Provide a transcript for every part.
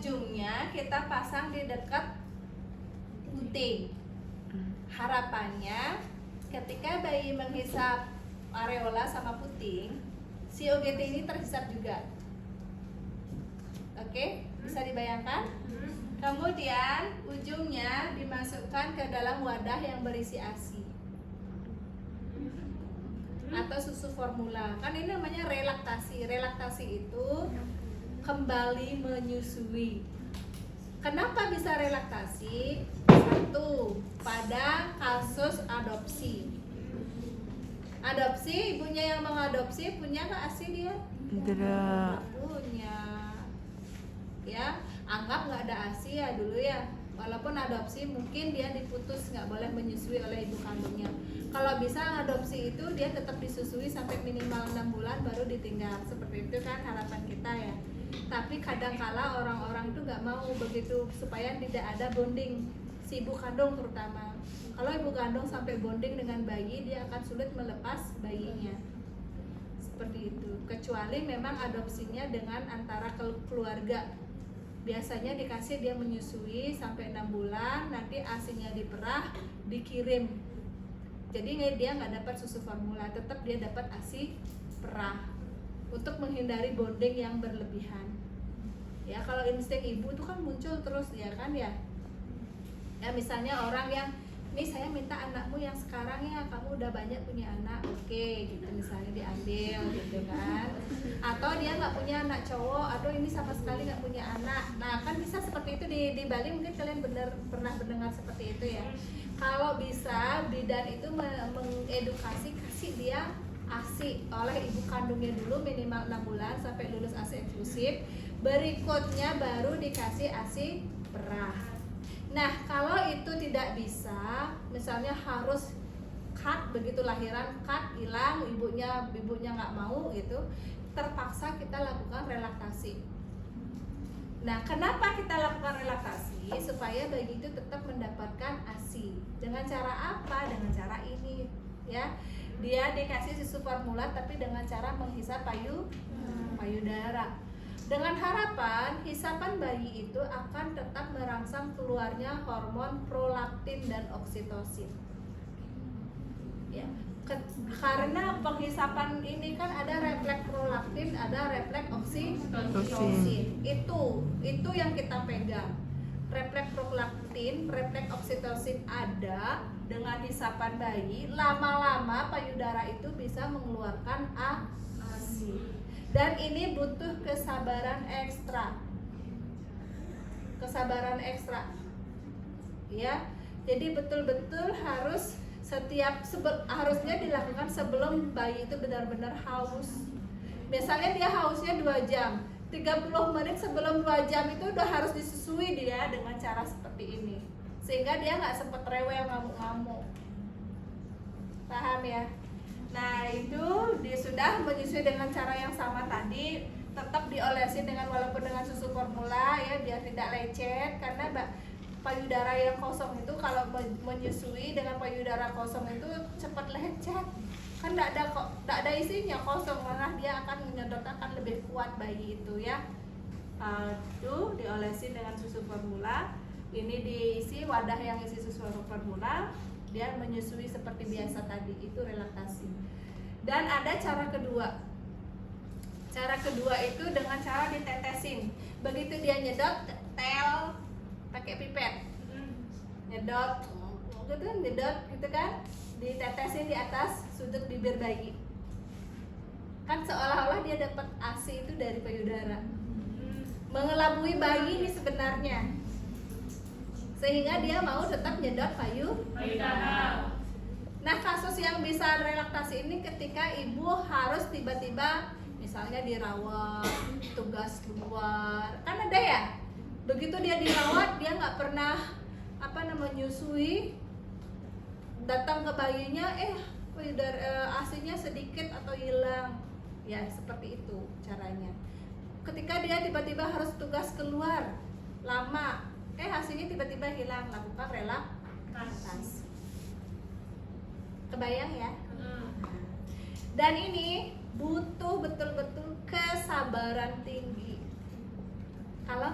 ujungnya kita pasang di dekat puting. Harapannya ketika bayi menghisap areola sama puting, si OGT ini terhisap juga. Oke, bisa dibayangkan? Kemudian ujungnya dimasukkan ke dalam wadah yang berisi ASI atau susu formula. Kan ini namanya relaktasi. Relaktasi itu kembali menyusui. Kenapa bisa relaktasi? Satu, pada kasus adopsi. Adopsi, ibunya yang mengadopsi punya nggak ASI dia? Tidak. Punya. Ya, anggap nggak ada ASI ya dulu ya. Walaupun adopsi mungkin dia diputus nggak boleh menyusui oleh ibu kandungnya. Kalau bisa adopsi itu dia tetap disusui sampai minimal 6 bulan baru ditinggal. Seperti itu kan harapan kita ya. Tapi kadangkala orang-orang itu nggak mau begitu supaya tidak ada bonding si ibu kandung terutama. Kalau ibu kandung sampai bonding dengan bayi, dia akan sulit melepas bayinya. Seperti itu. Kecuali memang adopsinya dengan antara keluarga. Biasanya dikasih dia menyusui sampai 6 bulan, nanti ASINya diperah, dikirim. Jadi dia nggak dapat susu formula, tetap dia dapat ASI perah. Untuk menghindari bonding yang berlebihan. Ya, kalau insting ibu itu kan muncul terus ya kan ya. Ya misalnya orang yang, nih saya minta anakmu yang sekarang ya, kamu udah banyak punya anak, oke, gitu misalnya diambil gitu kan. Atau dia nggak punya anak cowok, aduh ini sama sekali nggak punya anak. Nah kan bisa seperti itu di Bali, mungkin kalian pernah mendengar seperti itu ya. Kalau bisa bidan itu mengedukasi, kasih dia ASI oleh ibu kandungnya dulu minimal 6 bulan sampai lulus ASI eksklusif. Berikutnya baru dikasih ASI perah. Nah kalau itu tidak bisa, misalnya harus cut begitu lahiran, cut hilang, ibunya nggak mau gitu, terpaksa kita lakukan relaktasi. Nah kenapa kita lakukan relaktasi? Supaya bayi itu tetap mendapatkan ASI. Dengan cara apa? Dengan cara ini ya. Dia dikasih susu formula tapi dengan cara menghisap payudara. Dengan harapan hisapan bayi itu akan tetap merangsang keluarnya hormon prolaktin dan oksitosin. Ya, karena penghisapan ini kan ada refleks prolaktin, ada refleks oksitosin. Itu yang kita pegang. Refleks prolaktin, refleks oksitosin ada. Dengan hisapan bayi, lama-lama payudara itu bisa mengeluarkan ASI. Dan ini butuh kesabaran ekstra. Ya. Jadi betul-betul harus harusnya dilakukan sebelum bayi itu benar-benar haus. Misalnya dia hausnya 2 jam, 30 menit sebelum 2 jam itu udah harus disusui dia dengan cara seperti ini. Sehingga dia nggak sempat rewel ngamuk-ngamuk. Paham ya? Nah itu dia sudah menyusui dengan cara yang sama tadi, tetap diolesin walaupun dengan susu formula ya, biar tidak lecet. Karena payudara yang kosong itu kalau menyusui dengan payudara kosong itu cepat lecet. Kan tidak ada isinya, kosong, malah dia akan menyedot, akan lebih kuat bayi itu ya. Tuh diolesin dengan susu formula. Ini diisi wadah yang isi susu formula, dia menyusui seperti biasa tadi, itu relaktasi. Dan ada cara kedua. Cara kedua itu dengan cara ditetesin. Begitu dia nyedot, tel pakai pipet. Nyedot gitu kan, ditetesin di atas sudut bibir bayi. Kan seolah-olah dia dapat ASI itu dari payudara. Mengelabui bayi ini sebenarnya. Sehingga dia mau tetap nyedot payudara. Nah kasus yang bisa relaktasi ini ketika ibu harus tiba-tiba misalnya dirawat, tugas luar, kan ada ya. Begitu dia dirawat dia nggak pernah menyusui, datang ke bayinya ASI-nya sedikit atau hilang, ya seperti itu caranya. Ketika dia tiba-tiba harus tugas keluar lama, hasilnya tiba-tiba hilang, lakukan relaksasi. Kebayang ya? Dan ini butuh betul-betul kesabaran tinggi. Kalau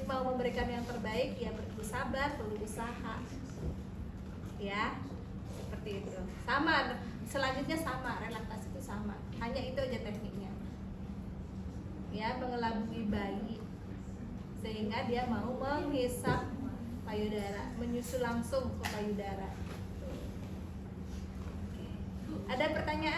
mau memberikan yang terbaik, ya perlu sabar, perlu usaha. Ya, seperti itu. Sama, selanjutnya sama, relaksasi itu sama. Hanya itu aja tekniknya. Ya, mengelabui bayi sehingga dia mau menghisap payudara, menyusu langsung ke payudara. Ada pertanyaan?